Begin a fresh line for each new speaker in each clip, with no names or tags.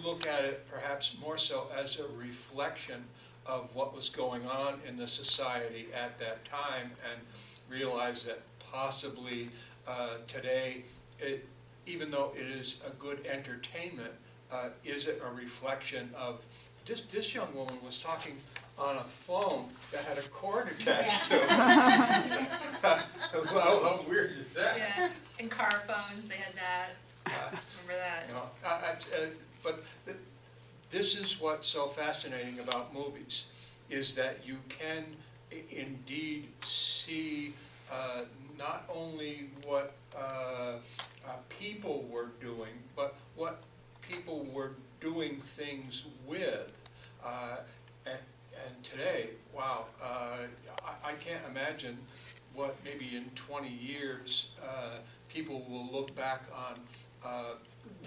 look at it perhaps more so as a reflection of what was going on in the society at that time, and realize that possibly today, even though it is a good entertainment, is it a reflection of, this young woman was talking on a phone that had a cord attached to it. Well, how weird is that?
Yeah, and car phones, they had that. Remember that?
You know, but this is what's so fascinating about movies, is that you can indeed see not only what people were doing, but what people were doing things with. And today, wow, I can't imagine what maybe in 20 years people will look back on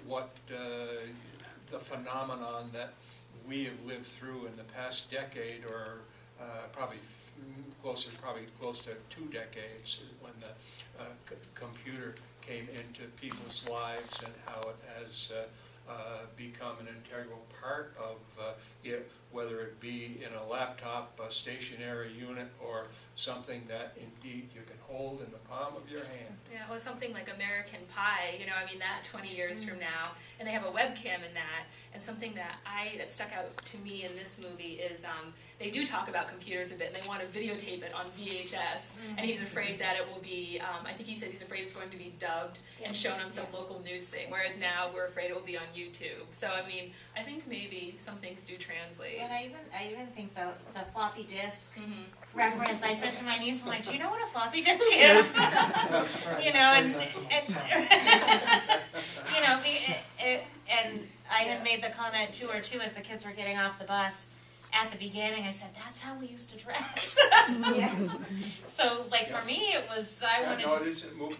what the phenomenon that we have lived through in the past decade, or probably close to 2 decades, when the computer came into people's lives, and how it has become an integral part of it, whether it be in a laptop, a stationary unit, or something that indeed you can hold in the palm of your hand.
Yeah, well, something like American Pie, you know, I mean, that 20 years from now, and they have a webcam in that, and something that stuck out to me in this movie is they do talk about computers a bit, and they want to videotape it on VHS, and he's afraid that it will be, I think he says he's afraid it's going to be dubbed and shown on some local news thing, whereas now we're afraid it will be on YouTube. So, I mean, I think maybe some things do translate.
And I even think the floppy disk reference, I said to my niece, I'm like, do you know what a floppy disk is? You know, and you know, and I had made the comment to her too as the kids were getting off the bus at the beginning. I said, that's how we used to dress. So, like, for me, it was,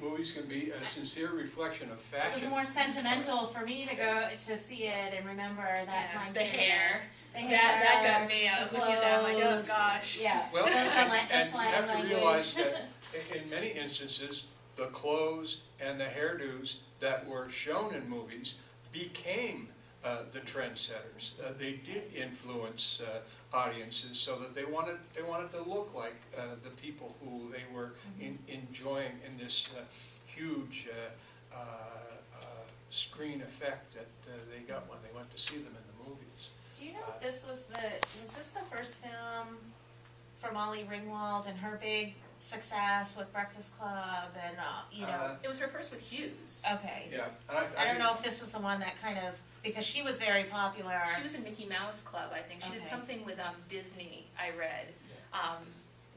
movies can be a sincere reflection of fashion.
It was more sentimental for me to go to see it and remember that time.
The hair. That got me. I was looking at that, I'm like, oh gosh.
Yeah.
Well, and you have to
language.
realize that in many instances, the clothes and the hairdos that were shown in movies became the trendsetters. They did influence audiences, so that they wanted to look like the people who they were enjoying in this huge screen effect that they got when they went to see them in the movies.
Do you know if this was the first film for Molly Ringwald and her big success with Breakfast Club and you know?
It was her first with Hughes.
Okay.
Yeah.
I don't know if this is the one that kind of, because she was very popular.
She was in Mickey Mouse Club, I think. She did something with Disney, I read.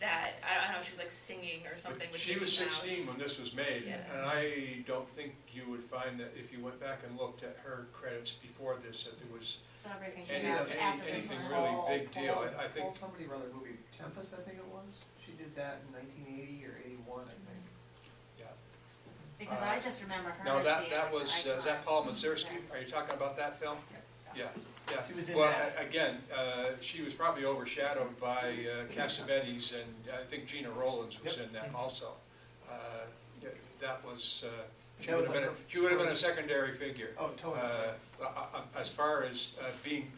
That, I don't know if she was like singing or something with
She
Mickey
was
Mouse.
16 when this was made, and I don't think you would find that if you went back and looked at her credits before this, that there was
So everything came out after this
anything
one.
really big deal. I think
Paul somebody wrote a movie, Tempest, I think it was. She did that in 1980 or 81, I think.
Yeah.
Because I just remember her
No,
as
that
being
was
icon.
is that Paul Mazursky? Are you talking about that film? Yeah. Yeah.
She was in
Well,
that.
again, she was probably overshadowed by Cassavetes, and I think Gina Rowlands was in that also. That was, she would have been a secondary figure.
Oh, totally.
As far as being,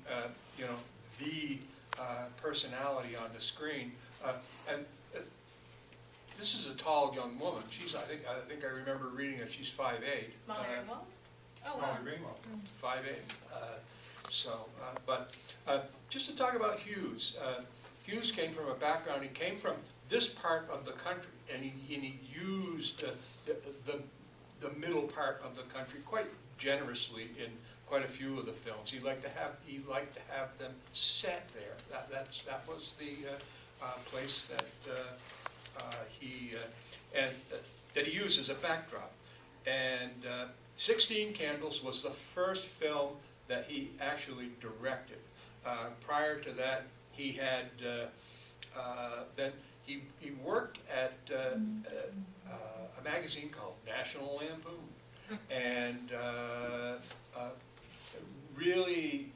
you know, the personality on the screen. And this is a tall young woman. She's, I think I remember reading that she's 5'8".
Molly Ringwald? Oh, wow.
Molly Ringwald, 5'8". But just to talk about Hughes, Hughes came from a background, he came from this part of the country, and he used the middle part of the country quite generously in quite a few of the films. He liked to have them set there. That was the place that he used as a backdrop. And 16 Candles was the first film that he actually directed. Prior to that, he had then he worked at a magazine called National Lampoon, and really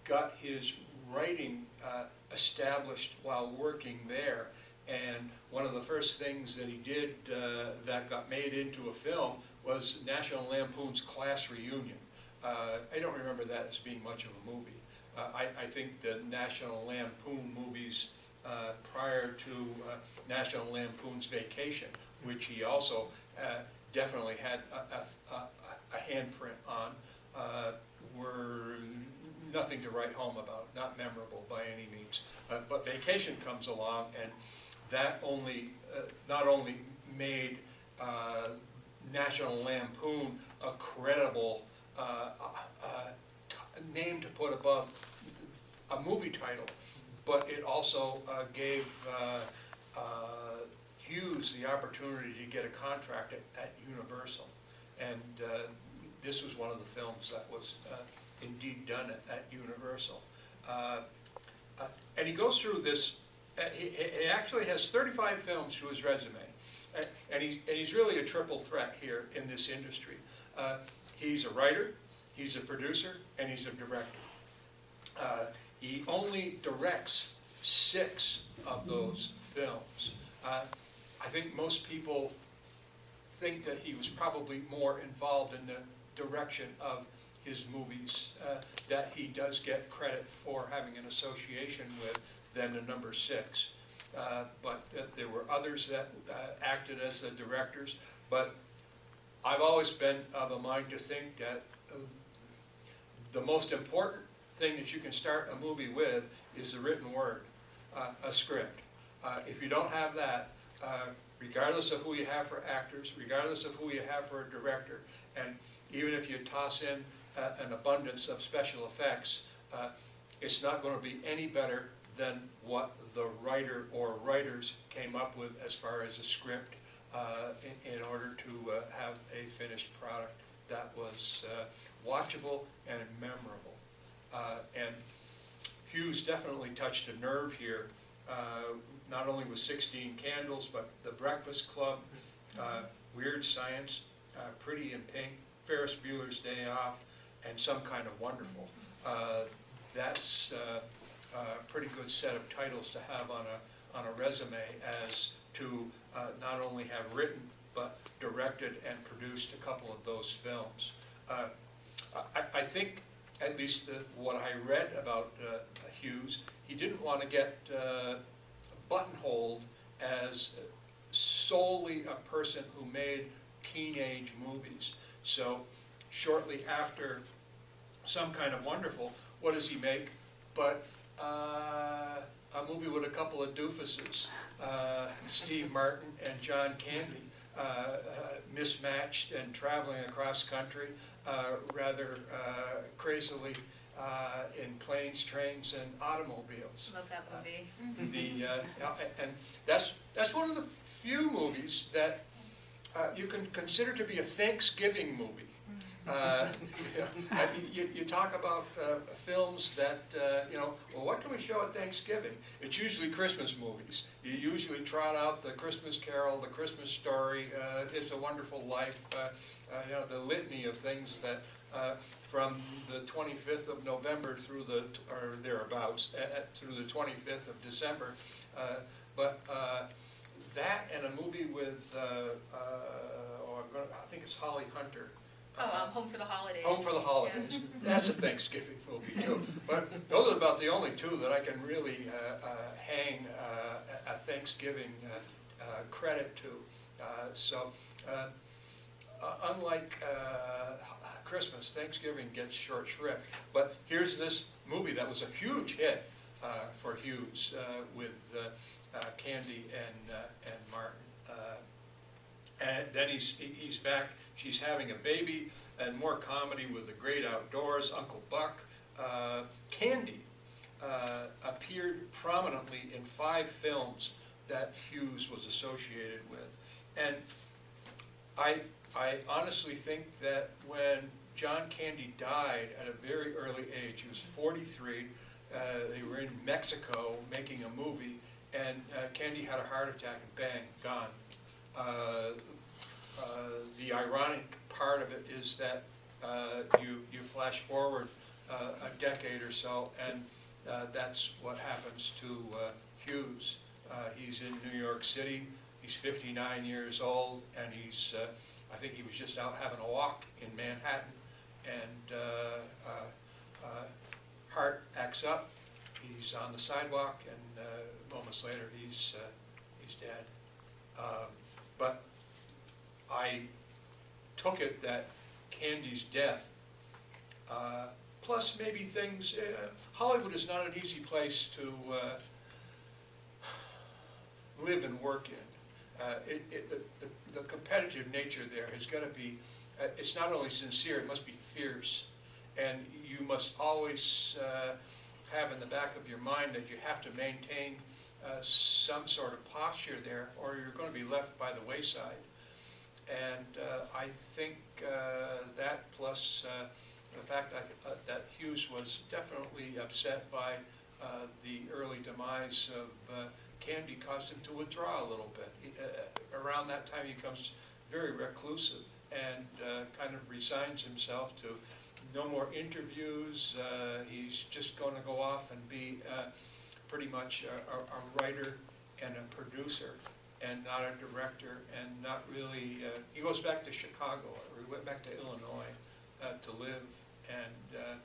got his writing established while working there. And one of the first things that he did that got made into a film was National Lampoon's Class Reunion. I don't remember that as being much of a movie. I think the National Lampoon movies prior to National Lampoon's Vacation, which he also definitely had a handprint on, were nothing to write home about, not memorable by any means. But Vacation comes along, and that not only made National Lampoon a credible name to put above a movie title, but it also gave Hughes the opportunity to get a contract at Universal. And this was one of the films that was indeed done at Universal. And he goes through this, he actually has 35 films to his resume. And he's really a triple threat here in this industry. He's a writer, he's a producer, and he's a director. He only directs 6 of those films. I think most people think that he was probably more involved in the direction of his movies that he does get credit for having an association with than the number 6. But there were others that acted as the directors. But I've always been of a mind to think that the most important thing that you can start a movie with is the written word, a script. If you don't have that, regardless of who you have for actors, regardless of who you have for a director, and even if you toss in an abundance of special effects, it's not going to be any better than what the writer or writers came up with as far as a script in order to have a finished product that was watchable and memorable. And Hughes definitely touched a nerve here, not only with 16 Candles, but The Breakfast Club, Weird Science, Pretty in Pink, Ferris Bueller's Day Off, and Some Kind of Wonderful. That's a pretty good set of titles to have on a resume, as to not only have written but directed and produced a couple of those films. I think, at least what I read about Hughes, he didn't want to get buttonholed as solely a person who made teenage movies. So shortly after Some Kind of Wonderful, what does he make but a movie with a couple of doofuses, Steve Martin and John Candy, mismatched and traveling across country rather crazily in planes, trains, and automobiles.
Love that movie.
And that's one of the few movies that you can consider to be a Thanksgiving movie. You talk about films that, well, what can we show at Thanksgiving? It's usually Christmas movies. You usually trot out The Christmas Carol, The Christmas Story, It's a Wonderful Life, the litany of things that from the 25th of November through or thereabouts, through the 25th of December. But that and a movie with, I think it's Holly Hunter.
Home for the Holidays.
Home for the Holidays. Yeah. That's a Thanksgiving movie too. But those are about the only two that I can really hang a Thanksgiving credit to. Unlike Christmas, Thanksgiving gets short shrift. But here's this movie that was a huge hit for Hughes with Candy and Martin. And then he's back. She's having a baby, and more comedy with The Great Outdoors, Uncle Buck. Candy appeared prominently in 5 films that Hughes was associated with. And I honestly think that when John Candy died at a very early age, he was 43, they were in Mexico making a movie, and Candy had a heart attack and bang, gone. The ironic part of it is that you flash forward a decade or so, and that's what happens to Hughes. He's in New York City. He's 59 years old, and I think he was just out having a walk in Manhattan, and Hart acts up. He's on the sidewalk, and moments later he's dead. But I took it that Candy's death, plus maybe things, Hollywood is not an easy place to live and work in. The competitive nature there has got to be, it's not only sincere, it must be fierce. And you must always have in the back of your mind that you have to maintain some sort of posture there, or you're going to be left by the wayside. And I think that plus the fact that Hughes was definitely upset by the early demise of Candy caused him to withdraw a little bit. Around that time he becomes very reclusive and kind of resigns himself to no more interviews. He's just going to go off and be pretty much a writer and a producer, and not a director, and not really, he goes back to Chicago, or he went back to Illinois to live, and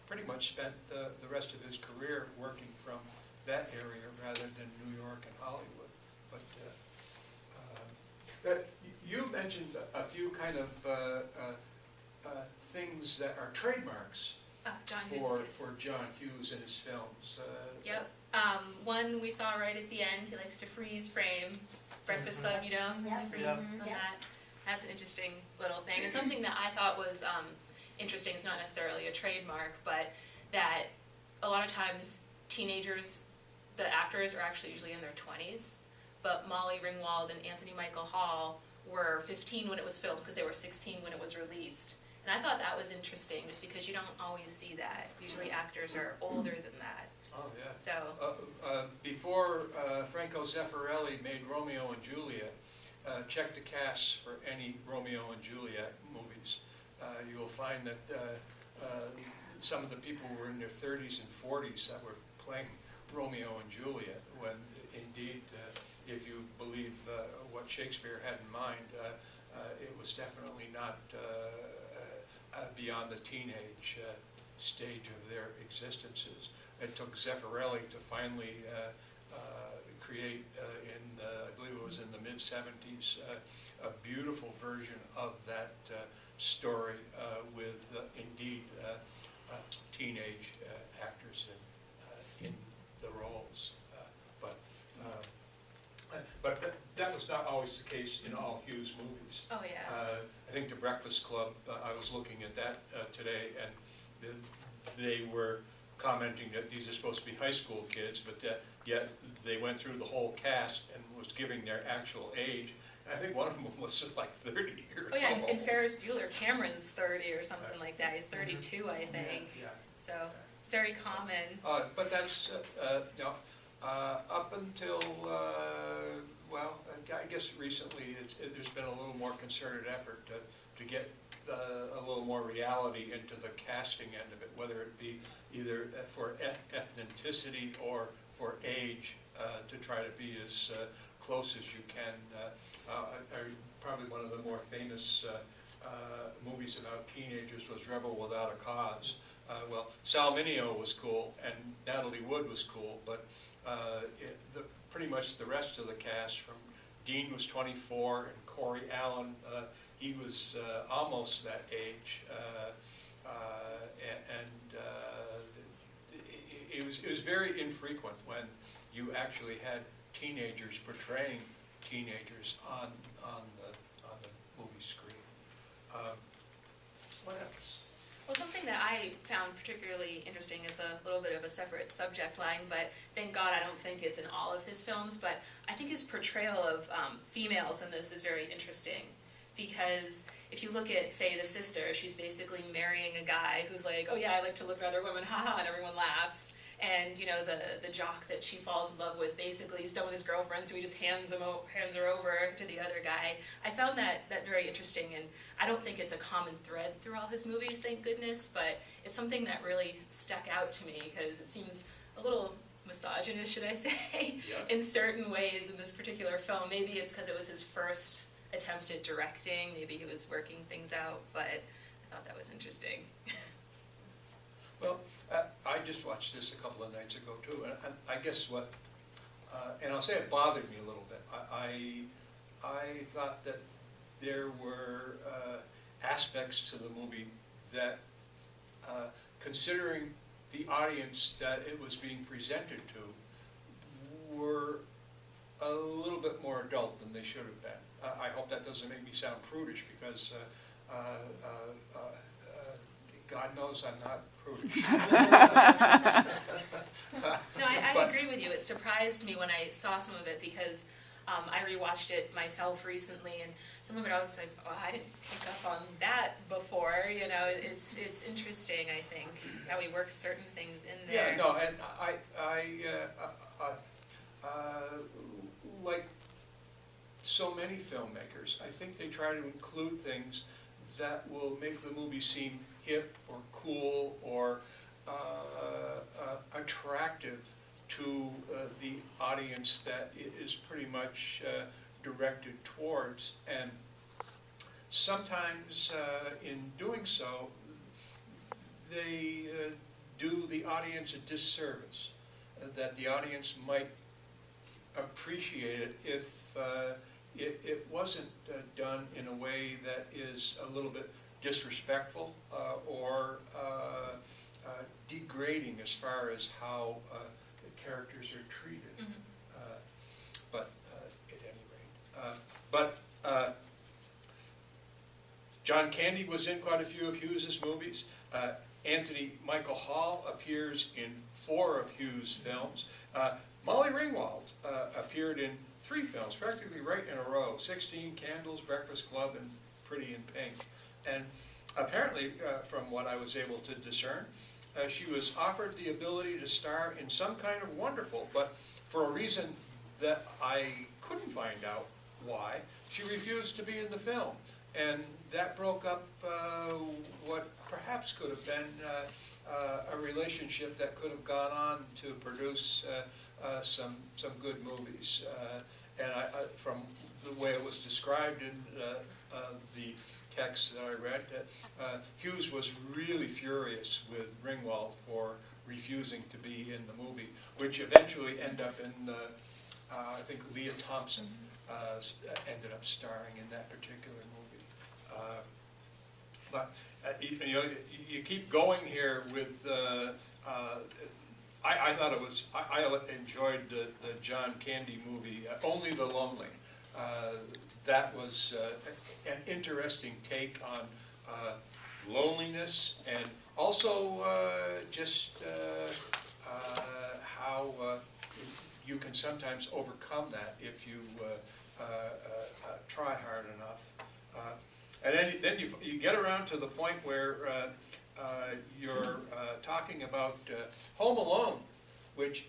pretty much spent the rest of his career working from that area rather than New York and Hollywood. But you mentioned a few kind of things that are trademarks
John Hughes.
for John Hughes and his films.
Yep. One we saw right at the end, he likes to freeze frame. Breakfast Club, you know?
Yep.
Freeze
Yep.
on that. That's an interesting little thing. And something that I thought was interesting, is not necessarily a trademark, but that a lot of times teenagers, the actors are actually usually in their 20s, but Molly Ringwald and Anthony Michael Hall were 15 when it was filmed because they were 16 when it was released. And I thought that was interesting, just because you don't always see that. Usually actors are older than that.
Oh, yeah.
So
Before Franco Zeffirelli made Romeo and Juliet, check the casts for any Romeo and Juliet movies. You will find that some of the people were in their 30s and 40s that were playing Romeo and Juliet, when indeed, if you believe what Shakespeare had in mind, it was definitely not beyond the teenage stage of their existences. It took Zeffirelli to finally create, I believe it was in the mid-70s, a beautiful version of that story with indeed teenage actors in the roles. But that was not always the case in all Hughes movies.
oh yeah.
I think The Breakfast Club, I was looking at that today, and they were commenting that these are supposed to be high school kids, but yet they went through the whole cast and was giving their actual age. And I think one of them was like 30 years
Oh yeah,
old.
and Ferris Bueller, Cameron's 30 or something like that. He's 32, I think.
Yeah.
So very common.
But that's, you know, up until, well, I guess recently there's been a little more concerted effort to get a little more reality into the casting end of it, whether it be either for ethnicity or for age, to try to be as close as you can. Probably one of the more famous movies about teenagers was Rebel Without a Cause. Well, Sal Mineo was cool and Natalie Wood was cool, but pretty much the rest of the cast, from Dean was 24 and Corey Allen, he was almost that age, it was very infrequent when you actually had teenagers portraying teenagers on the movie screen. What else?
Well, something that I found particularly interesting, it's a little bit of a separate subject line, but thank God I don't think it's in all of his films, but I think his portrayal of females in this is very interesting, because if you look at, say, the sister, she's basically marrying a guy who's like, oh yeah, I like to look at other women, haha, and everyone laughs. And, you know, the jock that she falls in love with basically he's done with his girlfriend, so he just hands her over to the other guy. I found that very interesting, and I don't think it's a common thread through all his movies, thank goodness, but it's something that really stuck out to me, because it seems a little misogynist, should I say,
Yeah.
in certain ways in this particular film. Maybe it's because it was his first attempt at directing, maybe he was working things out, but I thought that was interesting.
Well, I just watched this a couple of nights ago too, and I guess what, and I'll say it bothered me a little bit. I thought that there were aspects to the movie that, considering the audience that it was being presented to, were a little bit more adult than they should have been. I hope that doesn't make me sound prudish, because God knows I'm not prudish.
No, I agree with you. It surprised me when I saw some of it, because I rewatched it myself recently, and some of it I was like, oh, I didn't pick up on that before. You know, it's interesting, I think, how he works certain things in there.
Yeah, no, and like so many filmmakers, I think they try to include things that will make the movie seem hip or cool or attractive to the audience that it is pretty much directed towards. And sometimes in doing so, they do the audience a disservice, that the audience might appreciate it if it wasn't done in a way that is a little bit disrespectful or degrading as far as how the characters are treated. But at any rate, John Candy was in quite a few of Hughes's movies. Anthony Michael Hall appears in 4 of Hughes' films. Molly Ringwald appeared in 3 films, practically right in a row: 16 Candles, Breakfast Club, and Pretty in Pink. And apparently, from what I was able to discern, she was offered the ability to star in Some Kind of Wonderful, but for a reason that I couldn't find out why, she refused to be in the film. And that broke up what perhaps could have been a relationship that could have gone on to produce some good movies. And from the way it was described in the text that I read, Hughes was really furious with Ringwald for refusing to be in the movie, which eventually ended up in, I think Leah Thompson ended up starring in that particular movie. But you know, you keep going here with. I thought it was. I enjoyed the John Candy movie, Only the Lonely. That was an interesting take on loneliness, and also just how you can sometimes overcome that if you try hard enough. And then you get around to the point where you're talking about Home Alone, which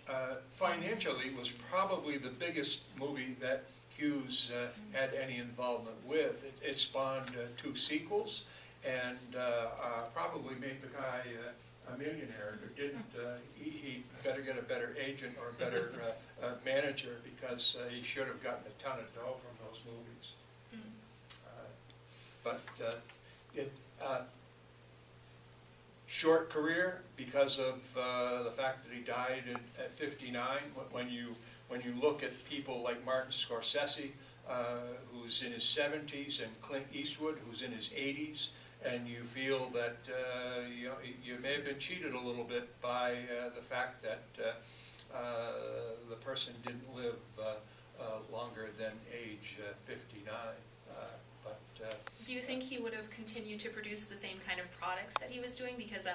financially was probably the biggest movie that Hughes had any involvement with. It spawned 2 sequels, and probably made the guy a millionaire. If it didn't, he better get a better agent or a better manager, because he should have gotten a ton of dough from those movies. But short career because of the fact that he died at 59. When you look at people like Martin Scorsese, who's in his 70s, and Clint Eastwood, who's in his 80s, and you feel that you know, you may have been cheated a little bit by the fact that the person didn't live longer than age 59.
Do you think he would have continued to produce the same kind of products that he was doing? Because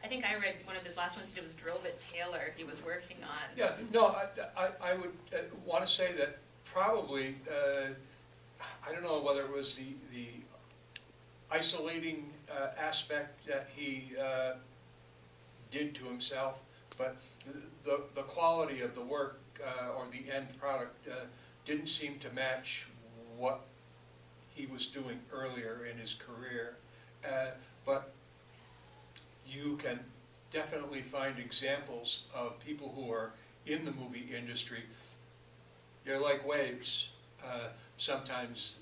I think I read one of his last ones he did was Drill Bit Taylor he was working on.
Yeah, no, I would want to say that probably, I don't know whether it was the isolating aspect that he did to himself, but the quality of the work or the end product didn't seem to match what he was doing earlier in his career. But you can definitely find examples of people who are in the movie industry. They're like waves. Sometimes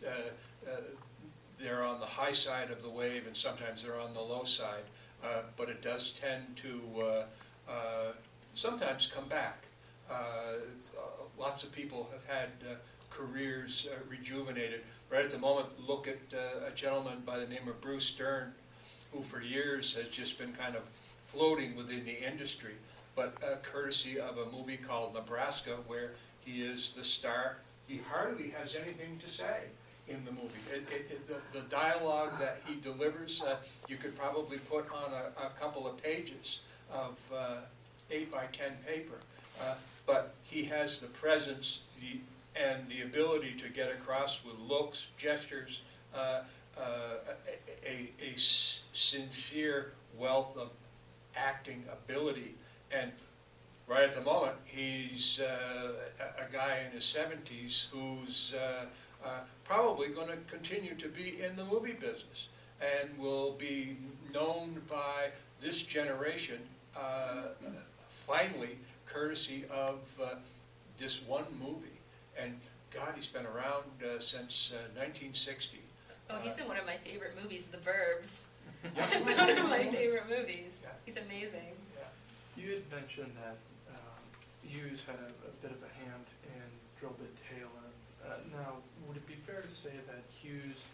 they're on the high side of the wave and sometimes they're on the low side, but it does tend to sometimes come back. Lots of people have had careers rejuvenated. Right at the moment, look at a gentleman by the name of Bruce Dern, who for years has just been kind of floating within the industry, but courtesy of a movie called Nebraska, where he is the star. He hardly has anything to say in the movie. The dialogue that he delivers, you could probably put on a couple of pages of 8 by 10 paper. But he has the presence and the ability to get across with looks, gestures, a sincere wealth of acting ability. And right at the moment, he's a guy in his 70s who's probably going to continue to be in the movie business and will be known by this generation finally, courtesy of this one movie. And God, he's been around since 1960.
Oh, he's in one of my favorite movies, The Burbs. It's one of my favorite movies.
Yeah.
He's amazing.
Yeah.
You had mentioned that Hughes had a bit of a hand in Drillbit Taylor. Now, would it be fair to say that Hughes,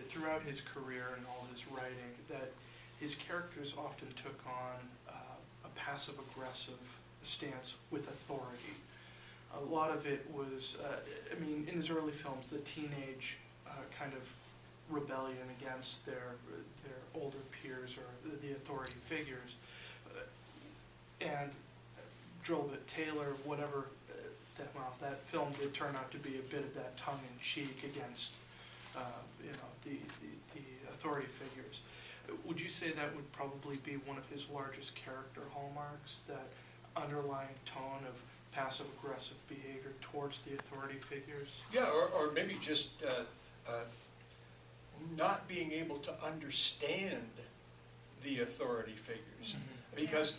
throughout his career and all his writing, that his characters often took on a passive-aggressive stance with authority? A lot of it was, I mean, in his early films, the teenage kind of rebellion against their older peers or the authority figures. And Drillbit Taylor, whatever, that film did turn out to be a bit of that tongue-in-cheek against, the authority figures. Would you say that would probably be one of his largest character hallmarks, that underlying tone of passive-aggressive behavior towards the authority figures?
Yeah, or maybe just not being able to understand the authority figures. Mm-hmm. Because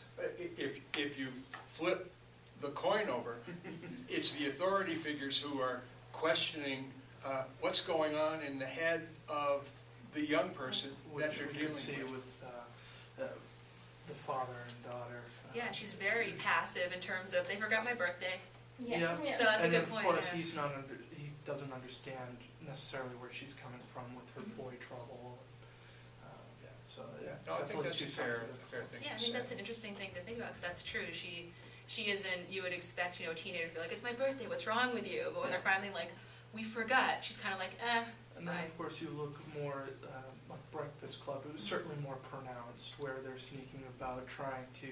if you flip the coin over, it's the authority figures who are questioning what's going on in the head of the young person that they're dealing with.
The father and daughter.
Yeah, she's very passive in terms of, they forgot my birthday.
Yeah.
So that's a good point.
And of course,
Yeah.
he doesn't understand necessarily where she's coming from with her boy trouble. So yeah,
No, I think that's a fair thing
Yeah, I
to
think
say.
that's an interesting thing to think about, because that's true. She isn't, you would expect, a teenager to be like, it's my birthday, what's wrong with you? But when they're finally like, we forgot, she's kind of like, it's
and
fine.
then of course you look more like Breakfast Club. It was certainly more pronounced, where they're sneaking about trying to,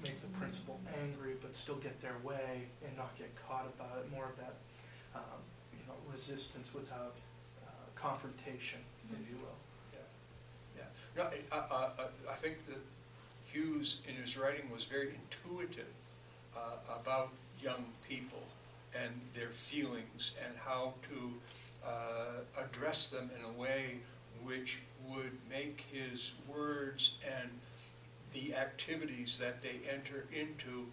make the principal angry, but still get their way and not get caught about it. More of that, resistance without confrontation, if you will.
No, I think that Hughes in his writing was very intuitive about young people and their feelings and how to address them in a way which would make his words and the activities that they enter into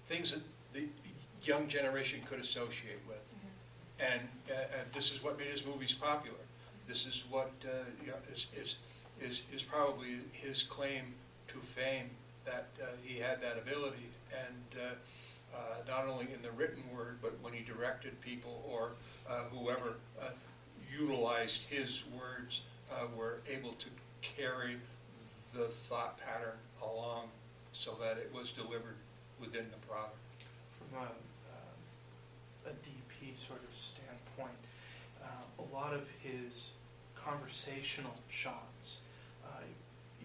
things that the young generation could associate with. And this is what made his movies popular. This is what is probably his claim to fame, that he had that ability, and not only in the written word, but when he directed people or whoever utilized his words were able to carry the thought pattern along so that it was delivered within the product.
From a DP sort of standpoint, a lot of his conversational shots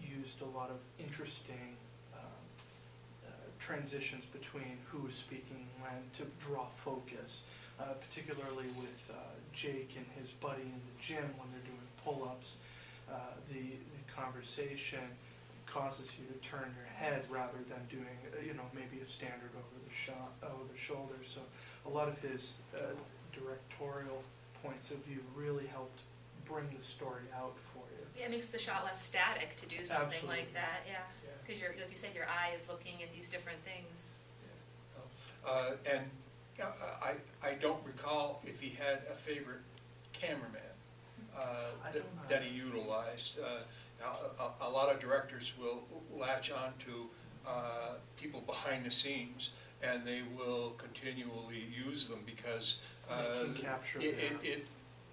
used a lot of interesting transitions between who was speaking when to draw focus, particularly with Jake and his buddy in the gym when they're doing pull-ups. The conversation causes you to turn your head rather than doing, maybe a standard over the shoulder. So a lot of his directorial points of view really helped bring the story out for you.
Yeah, it makes the shot less static to do something
Absolutely.
like that, yeah. Because like you said, your eye is looking at these different things.
And I don't recall if he had a favorite cameraman that he utilized. Now, a lot of directors will latch on to people behind the scenes, and they will continually use them because
They can capture
it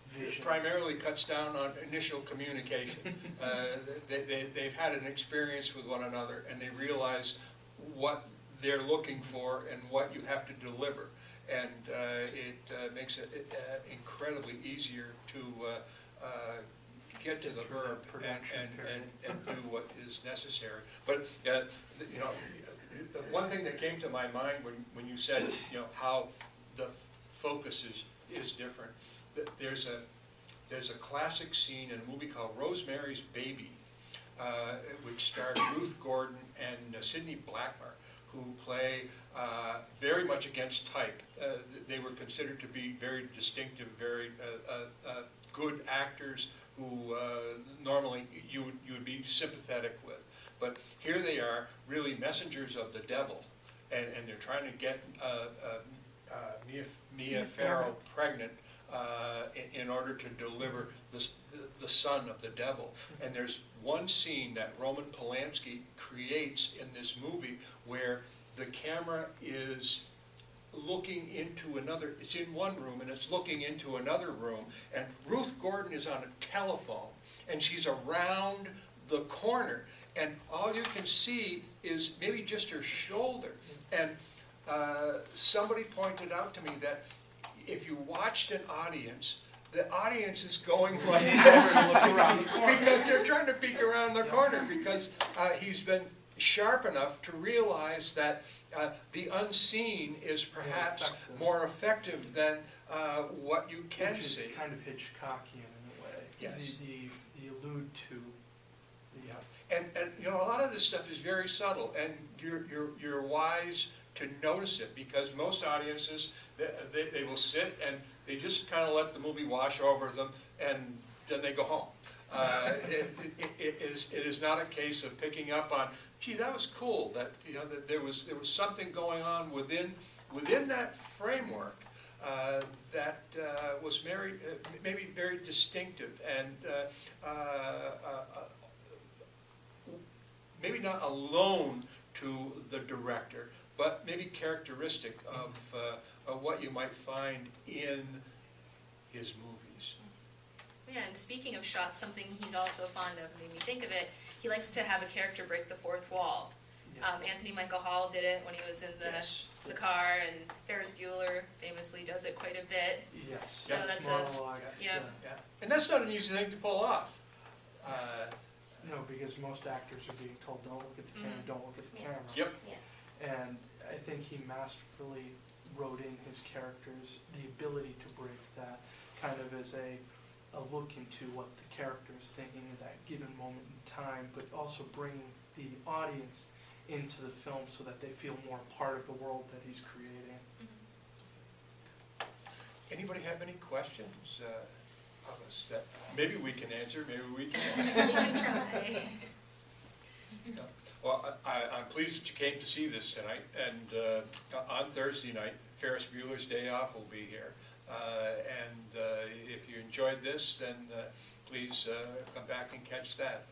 vision.
primarily cuts down on initial communication. They've had an experience with one another, and they realize what they're looking for and what you have to deliver. And it makes it incredibly easier to get to the verb and do what is necessary. But you know, the one thing that came to my mind when you said, you know, how the focus is different. There's a classic scene in a movie called Rosemary's Baby, which starred Ruth Gordon and Sidney Blackmer, who play very much against type. They were considered to be very distinctive, very good actors who normally you would be sympathetic with. But here they are, really messengers of the devil, and they're trying to get Mia Farrow pregnant in order to deliver the son of the devil. And there's one scene that Roman Polanski creates in this movie where the camera is looking into another, it's in one room and it's looking into another room, and Ruth Gordon is on a telephone and she's around the corner, and all you can see is maybe just her shoulder. And somebody pointed out to me that if you watched an audience, the audience is going like this because they're trying to peek around the corner, because he's been sharp enough to realize that the unseen is perhaps more effective than what you can see.
Which is kind of Hitchcockian in a way.
Yes.
The allude to.
Yeah. And you know, a lot of this stuff is very subtle, and you're wise to notice it, because most audiences, they will sit and they just kind of let the movie wash over them, and then they go home. It is not a case of picking up on, gee, that was cool, that, you know, that there was something going on within that framework that was maybe very distinctive, and maybe not alone to the director, but maybe characteristic of what you might find in his movies.
Yeah, and speaking of shots, something he's also fond of, made me think of it, he likes to have a character break the fourth wall.
Yes.
Anthony Michael Hall did it when he was in the car, and Ferris Bueller famously does it quite a bit.
Yes.
So that's
monologue.
yeah.
Yeah. And that's not an easy thing to pull off.
No, because most actors are being told, don't look at the camera, don't look at the camera.
Yep.
And I think he masterfully wrote in his characters the ability to break that kind of as a look into what the character is thinking at that given moment in time, but also bringing the audience into the film so that they feel more part of the world that he's creating.
Anybody have any questions of us that maybe we can answer, maybe we can't?
You can try.
Yeah. Well, I'm pleased that you came to see this tonight, and on Thursday night, Ferris Bueller's Day Off will be here. And if you enjoyed this, then please come back and catch that.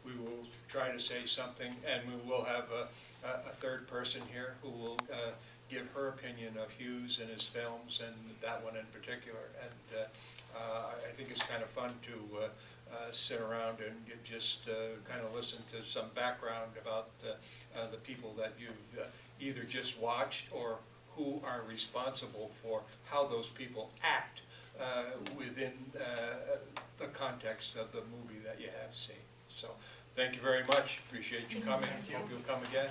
We will try to say something, and we will have a third person here who will give her opinion of Hughes and his films, and that one in particular. And I think it's kind of fun to sit around and just kind of listen to some background about the people that you've either just watched or who are responsible for how those people act within the context of the movie that you have seen. So thank you very much. Appreciate you coming. Hope you'll come again.